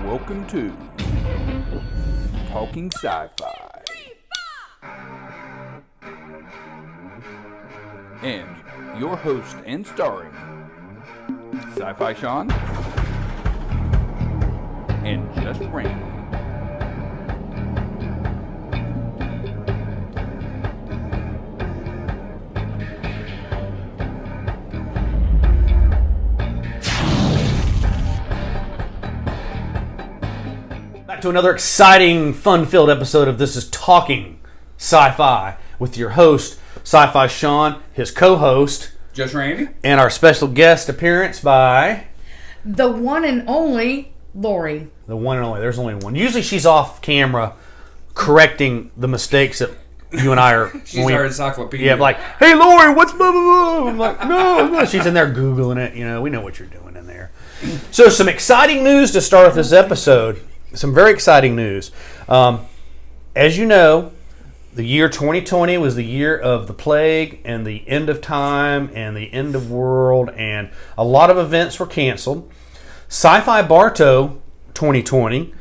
Welcome to Talking Sci-Fi. And your host and starring Sci-Fi Sean and Just Randee. To another exciting, fun-filled episode of This is Talking Sci-Fi with your host, Sci-Fi Sean, his co-host, Just Randee, and our special guest appearance by... the one and only Lori. The one and only. There's only one. Usually she's off camera correcting the mistakes that you and I are... She's our encyclopedia. Yeah, like, hey, Lori, what's blah, blah, blah? I'm like, no. She's in there Googling it. You know, we know what you're doing in there. So some exciting news to start with this episode. Some very exciting news. As you know, the year 2020 was the year of the plague and the end of time and the end of world, and a lot of events were canceled. Sci-Fi Bartow 2020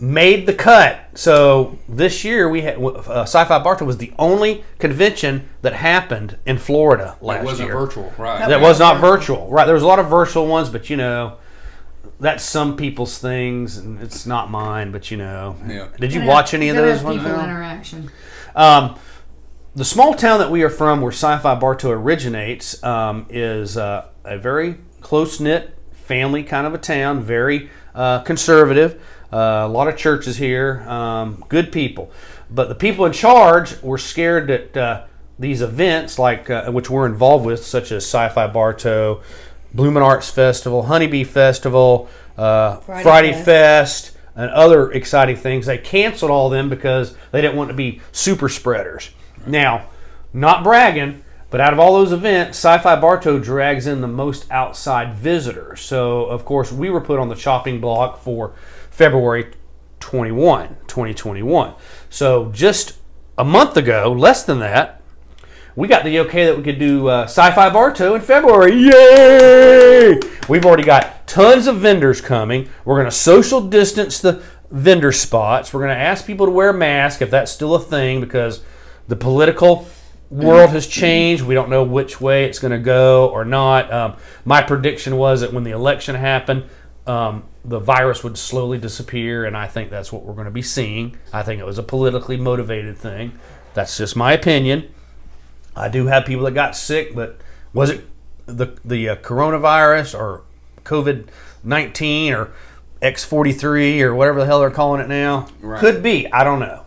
made the cut. So this year we had Sci-Fi Bartow was the only convention that happened in Florida last year. It wasn't virtual, right? That was not virtual, right? There was a lot of virtual ones, but you know. That's some people's things, and it's not mine. But you know, yeah. Did you watch any of those ones? People interaction. The small town that we are from, where Sci-Fi Bartow originates, is a very close knit family kind of a town. Very conservative. A lot of churches here. Good people, but the people in charge were scared that these events, like which we're involved with, such as Sci-Fi Bartow, Bloomin' Arts Festival, Honeybee Festival, Friday Fest, and other exciting things. They canceled all of them because they didn't want to be super spreaders. Now, not bragging, but out of all those events, Sci-Fi Bartow drags in the most outside visitors. So, of course, we were put on the chopping block for February 2021. So, just a month ago, less than that, we got the okay that we could do Sci-Fi Bartow in February. Yay! We've already got tons of vendors coming. We're going to social distance the vendor spots. We're going to ask people to wear a mask if that's still a thing, because the political world has changed. We don't know which way it's going to go or not. My prediction was that when the election happened, the virus would slowly disappear, and I think that's what we're going to be seeing. I think it was a politically motivated thing. That's just my opinion. I do have people that got sick, but was it the coronavirus or COVID-19 or X43 or whatever the hell they're calling it now? Right. Could be. I don't know.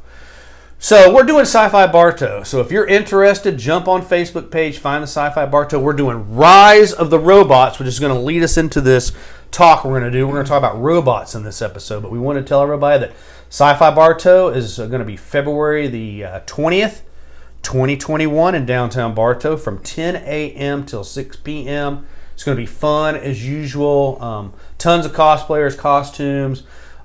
So we're doing Sci-Fi Bartow. So if you're interested, jump on Facebook page, find the Sci-Fi Bartow. We're doing Rise of the Robots, which is going to lead us into this talk we're going to do. We're going to talk about robots in this episode, but we want to tell everybody that Sci-Fi Bartow is going to be February the 20th. 2021 in downtown Bartow from 10 a.m. till 6 p.m. It's going to be fun as usual. Tons of cosplayers, costumes,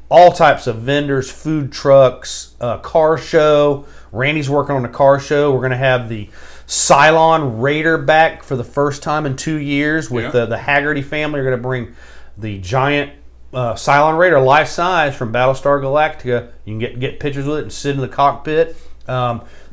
all types of vendors, food trucks, car show. Randy's working on a car show. We're going to have the Cylon Raider back for the first time in 2 years with the Haggerty family. We're going to bring the giant Cylon Raider life size from Battlestar Galactica. You can get pictures with it and sit in the cockpit.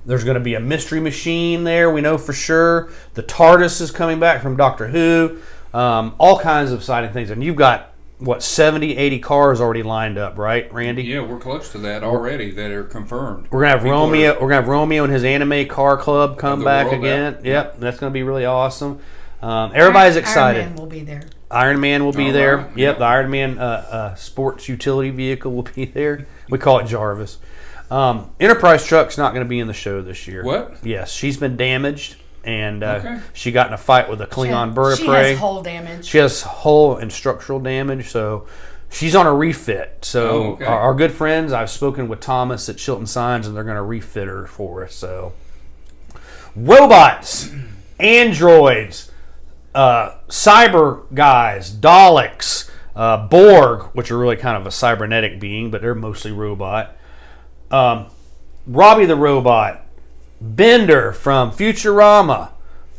There's going to be a mystery machine there, we know for sure. The TARDIS is coming back from Doctor Who. All kinds of exciting things. And you've got, 70, 80 cars already lined up, right, Randy? Yeah, we're close to that already that are confirmed. We're going to have Romeo and his anime car club come back again. Yep, that's going to be really awesome. Everybody's excited. Ironman will be there. Ironman will be there. Right. Yep, the Ironman sports utility vehicle will be there. We call it Jarvis. Enterprise Truck's not going to be in the show this year. What? Yes, she's been damaged, and she got in a fight with a Klingon bird of She prey. has hull damage. She has hull and structural damage, so she's on a refit. So our good friends, I've spoken with Thomas at Chilton Signs, and they're going to refit her for us. So robots, androids, cyber guys, Daleks, Borg, which are really kind of a cybernetic being, but they're mostly robot. Robbie the Robot, Bender from Futurama,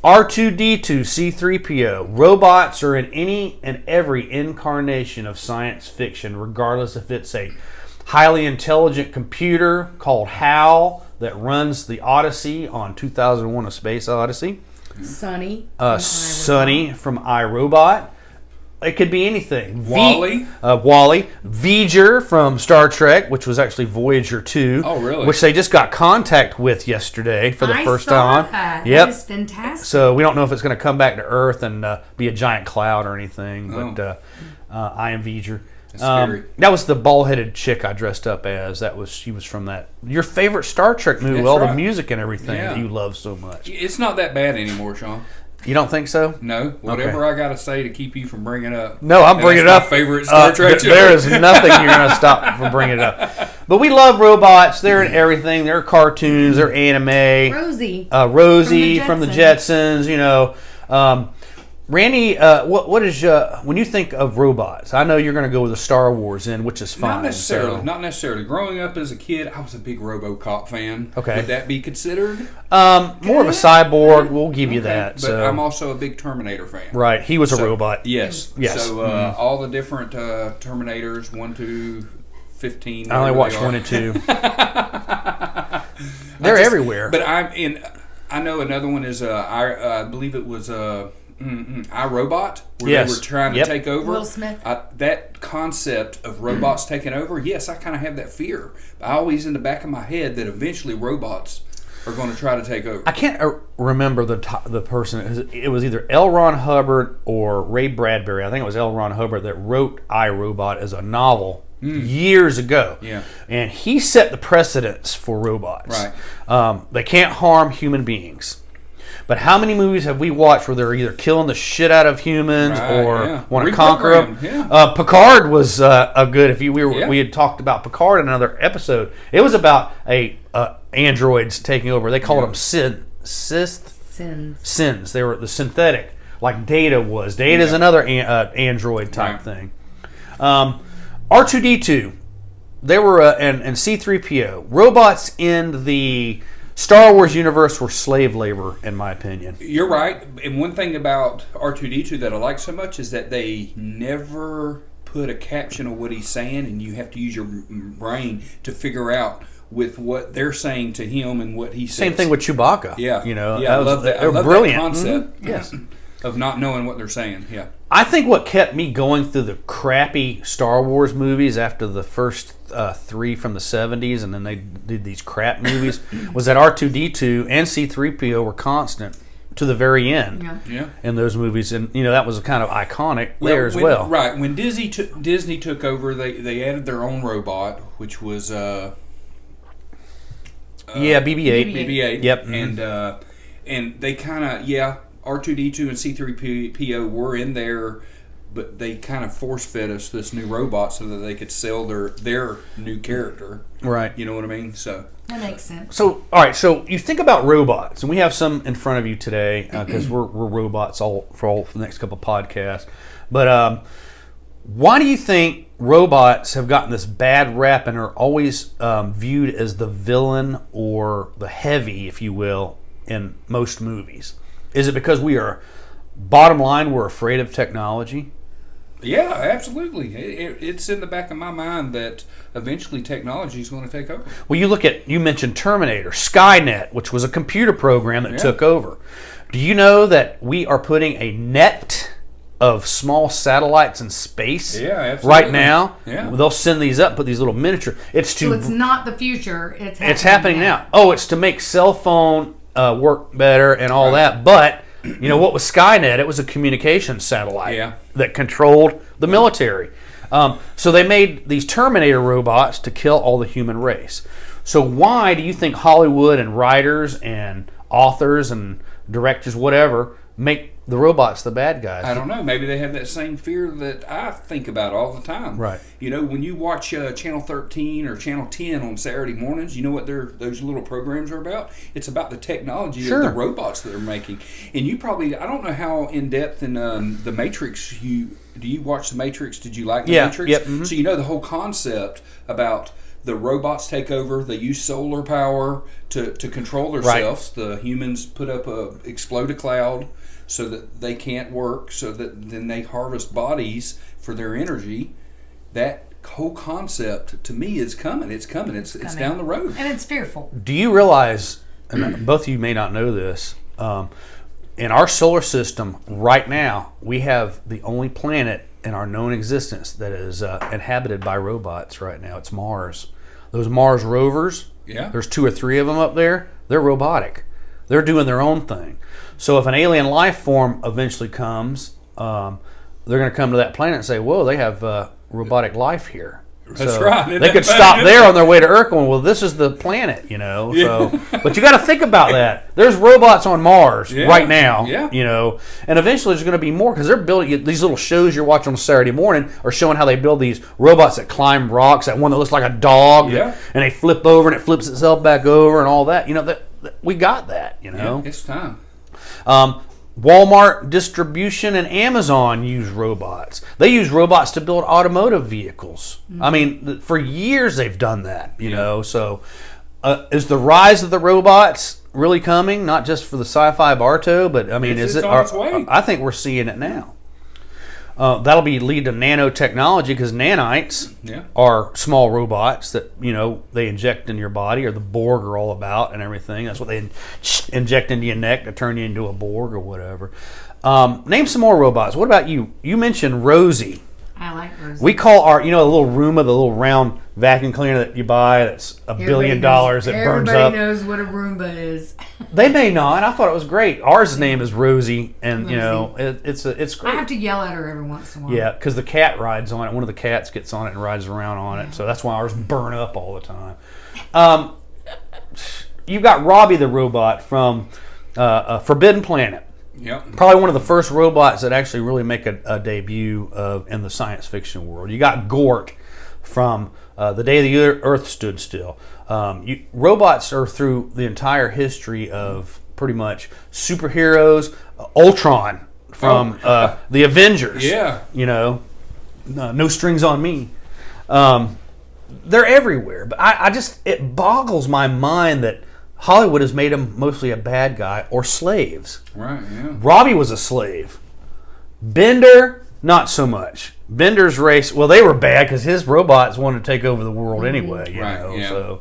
R2-D2, C-3PO. Robots are in any and every incarnation of science fiction, regardless if it's a highly intelligent computer called HAL that runs the Odyssey on 2001: A Space Odyssey. Sonny. Sonny from iRobot. It could be anything. Wally. Wally. V'ger from Star Trek, which was actually Voyager 2. Oh, really? Which they just got contact with yesterday for the first time. That. Yep. That is fantastic. So we don't know if it's going to come back to Earth and be a giant cloud or anything. But I am V'ger. That's scary. That was the bald-headed chick I dressed up as. She was from that. Your favorite Star Trek movie, That's with all the right. music and everything Yeah. that you love so much. It's not that bad anymore, Sean. You don't think so? No. Whatever I got to say to keep you from bringing it up. No, I'm And bringing it that's up. my favorite Star Trek show. There is nothing you're going to stop from bringing it up. But we love robots. They're in everything. They're cartoons. They're anime. Rosie. From the Jetsons. You know, Randee. What is when you think of robots? I know you're going to go with the Star Wars in, which is fine. Not necessarily. so- Not necessarily. Growing up as a kid, I was a big RoboCop fan. Okay. Would that be considered? More of a cyborg. We'll give you that. But So I'm also a big Terminator fan. right, he was a robot. Yes. Yes. So all the different Terminators, 1 to 15. I only whatever watched they 1 are. and 2. They're everywhere. But I know another one is I believe it was iRobot, where Yes. they were trying to Yep. take over. Will Smith. That concept of robots taking over, yes, I kind of have that fear. I always in the back of my head that eventually robots are going to try to take over. I can't remember the person. It was either L. Ron Hubbard or Ray Bradbury. I think it was L. Ron Hubbard that wrote iRobot as a novel years ago. Yeah. And he set the precedence for robots. Right. They can't harm human beings. But how many movies have we watched where they're either killing the shit out of humans Right, or yeah. want to conquer them? Reprogrammed, Picard was a good. If Yeah. we had talked about Picard in another episode, it was about androids taking over. They called them Sith. Sins. They were the synthetic, like Data was. Data's another android type thing. R2-D2. They were and C-3PO. Robots in the Star Wars universe were slave labor, in my opinion. You're right. And one thing about R2-D2 that I like so much is that they never put a caption of what he's saying, and you have to use your brain to figure out with what they're saying to him and what he says. Same thing with Chewbacca. Yeah. You know, I love that. I they're love brilliant. that concept. Mhm. Yes. Of not knowing what they're saying. Yeah. I think what kept me going through the crappy Star Wars movies after the first 3 from the 70s, and then they did these crap movies, was that R2-D2 and C-3PO were constant to the very end Yeah. in those movies. And, you know, that was kind of iconic there as when, well. Right. When Disney took over, they added their own robot, which was BB-8. BB-8. Yep. Mm-hmm. And they kind of, R2-D2 and C-3PO were in there, but they kind of force-fed us this new robot so that they could sell their new character. Right. You know what I mean? So That makes sense. So, all right. So you think about robots, and we have some in front of you today because we're robots for the next couple of podcasts. But why do you think robots have gotten this bad rap and are always viewed as the villain or the heavy, if you will, in most movies? Is it because we're afraid of technology? yeah, absolutely. It's in the back of my mind that eventually technology is going to take over. Well, you mentioned Terminator, Skynet, which was a computer program that took over. Do you know that we are putting a net of small satellites in space absolutely. right now? Yeah. They'll send these up, put these little miniature. So it's not the future. It's happening now. Oh, it's to make cell phone work better and all that. But you know what was Skynet? It was a communications satellite that controlled the military. So they made these Terminator robots to kill all the human race. So why do you think Hollywood and writers and authors and directors, whatever, make the robots the bad guys? I don't know. Maybe they have that same fear that I think about all the time. Right. You know, when you watch Channel 13 or Channel 10 on Saturday mornings, you know what those little programs are about? It's about the technology of the robots that they're making. And you probably, I don't know how in-depth in The Matrix do you watch The Matrix? Did you like The Matrix? Yep. Mm-hmm. So you know the whole concept about the robots take over. They use solar power to control themselves. Right. The humans explode a cloud so that they can't work. So that then they harvest bodies for their energy. That whole concept to me is coming. It's coming. It's down the road, and it's fearful. Do you realize? And both of you may not know this. In our solar system right now, we have the only planet in our known existence that is inhabited by robots right now. It's Mars. Those Mars rovers, there's 2 or 3 of them up there, they're robotic. They're doing their own thing. So if an alien life form eventually comes, they're going to come to that planet and say, whoa, they have robotic life here. That's so right. They could stop there on their way to Earth going, well, this is the planet, you know. So, but you got to think about that. There's robots on Mars right now, you know, and eventually there's going to be more because they're building these little shows you're watching on Saturday morning are showing how they build these robots that climb rocks. That one that looks like a dog, and they flip over and it flips itself back over and all that. You know, we got that, you know. Yeah, it's time. Walmart distribution and Amazon use robots. They use robots to build automotive vehicles. Mm-hmm. I mean, for years they've done that, you know. So is the rise of the robots really coming? Not just for the Sci-Fi Bartow, but I mean, it's on its way. I think we're seeing it now. That'll lead to nanotechnology because nanites are small robots that, you know, they inject in your body, or the Borg are all about and everything. That's what they inject into your neck to turn you into a Borg or whatever. Name some more robots. What about you? You mentioned Rosie. I like Rosie. We call our, you know, the little Roomba, the little round vacuum cleaner that you buy that's $1 billion that burns up. Everybody knows what a Roomba is. They may not. I thought it was great. Ours name is Rosie, and Rosie. You know, it's great. I have to yell at her every once in a while. Yeah, because the cat rides on it. One of the cats gets on it and rides around on it, so that's why ours burn up all the time. You've got Robbie the robot from Forbidden Planet. Yep. Probably one of the first robots that actually really make a debut in the science fiction world. You got Gort from The Day the Earth Stood Still. Robots are through the entire history of pretty much superheroes. Ultron from the Avengers. Yeah. You know, no strings on me. They're everywhere. But it boggles my mind that Hollywood has made him mostly a bad guy or slaves. Right, yeah. Robbie was a slave. Bender, not so much. Bender's race, well, they were bad because his robots wanted to take over the world anyway. You know, yeah. So,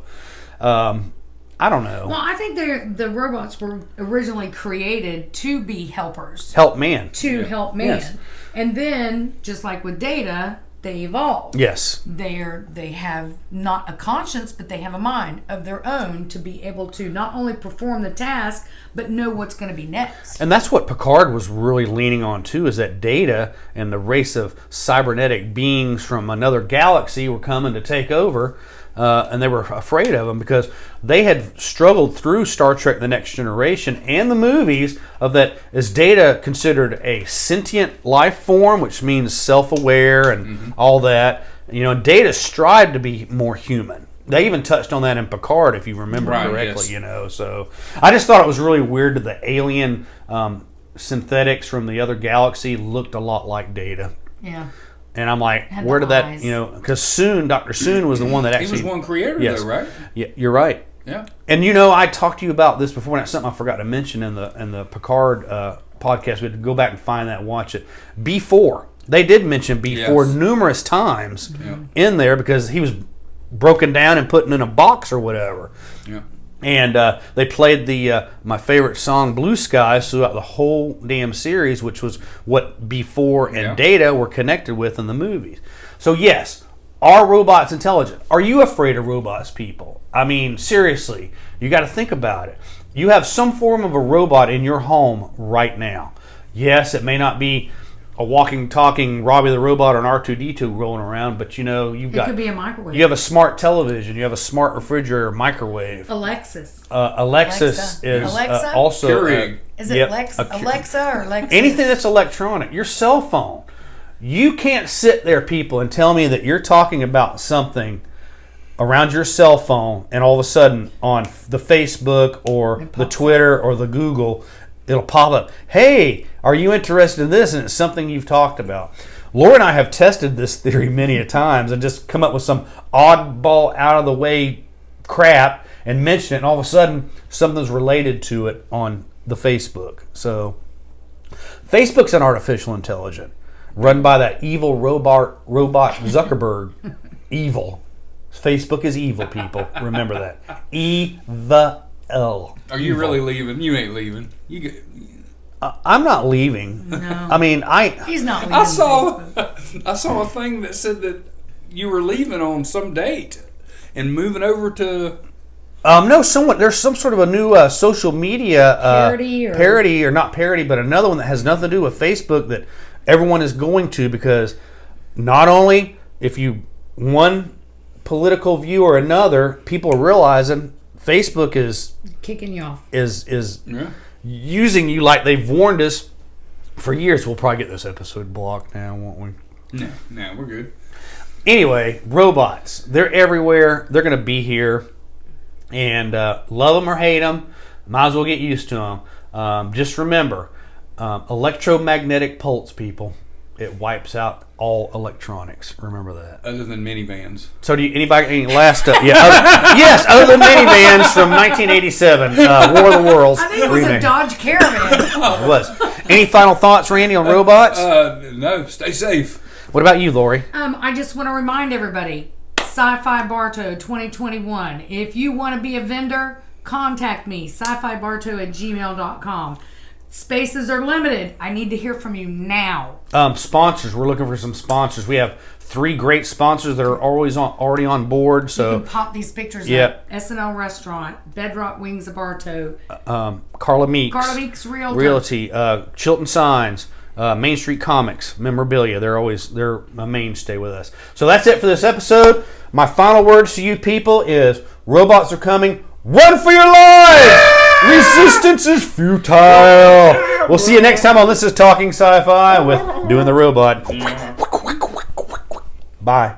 I don't know. Well, I think the robots were originally created to be helpers. Help man. Help man. Yes. And then, just like with Data, they evolve. Yes. They have not a conscience, but they have a mind of their own to be able to not only perform the task, but know what's going to be next. And that's what Picard was really leaning on too, is that Data and the race of cybernetic beings from another galaxy were coming to take over. And they were afraid of them because they had struggled through Star Trek The Next Generation and the movies of that. Is Data considered a sentient life form, which means self-aware and all that? You know, Data strived to be more human. They even touched on that in Picard, if you remember correctly, yes. You know. So I just thought it was really weird that the alien synthetics from the other galaxy looked a lot like Data. Yeah. And I'm like, where did that, you know, because Dr. Soon was the one that actually... He was one creator, though, right? Yeah, you're right. Yeah. And, you know, I talked to you about this before, and that's something I forgot to mention in the Picard podcast. We had to go back and find that and watch it. B4. They did mention B4 numerous times in there because he was broken down and put in a box or whatever. Yeah. And they played my favorite song, Blue Skies, throughout the whole damn series, which was what B4 and Data were connected with in the movies. So yes, are robots intelligent? Are you afraid of robots, people? I mean, seriously, you got to think about it. You have some form of a robot in your home right now. Yes, it may not be a walking, talking Robbie the Robot or an R2-D2 rolling around, but you know, it could be a microwave. You have a smart television, you have a smart refrigerator, microwave. Alexis. Alexis is also Keurig. Is it Alexa or Alexis? Anything that's electronic. Your cell phone. You can't sit there, people, and tell me that you're talking about something around your cell phone, and all of a sudden on the Facebook or the Twitter or the Google, it'll pop up, hey, are you interested in this? And it's something you've talked about. Laura and I have tested this theory many a times and just come up with some oddball, out of the way crap and mention it, and all of a sudden something's related to it on the Facebook. So Facebook's an artificial intelligence run by that evil robot Zuckerberg. Evil. Facebook is evil, people. Remember that. Evil. Are you really leaving? You ain't leaving. I'm not leaving. No. I mean, He's not leaving. I saw a thing that said that you were leaving on some date and moving over to. No, there's some sort of a new social media parody, or not parody, but another one that has nothing to do with Facebook that everyone is going to, because not only if you one political view or another, people are realizing Facebook is kicking you off. Is using you like they've warned us for years. We'll probably get this episode blocked now, won't we? No, we're good. Anyway, robots. They're everywhere. They're going to be here. And love them or hate them, might as well get used to them. Just remember, electromagnetic pulse, people. It wipes out all electronics. Remember that. Other than minivans. So, any last? Yes, other than minivans from 1987, War of the Worlds. I think it was a Dodge Caravan. It was. Any final thoughts, Randy, on robots? No. Stay safe. What about you, Lori? I just want to remind everybody, Sci-Fi Bartow 2021. If you want to be a vendor, contact me, sci-fi-bartow@gmail.com. Spaces are limited. I need to hear from you now. Sponsors. We're looking for some sponsors. We have 3 great sponsors that are already on board. So you can pop these pictures up. SNL Restaurant, Bedrock Wings of Bartow, Carla Meeks Realty, Chilton Signs, Main Street Comics, memorabilia. They're a mainstay with us. So that's it for this episode. My final words to you people is: robots are coming. Run for your lives! Resistance is futile. We'll see you next time on This Is Talking Sci-Fi with Doing the Robot. Bye.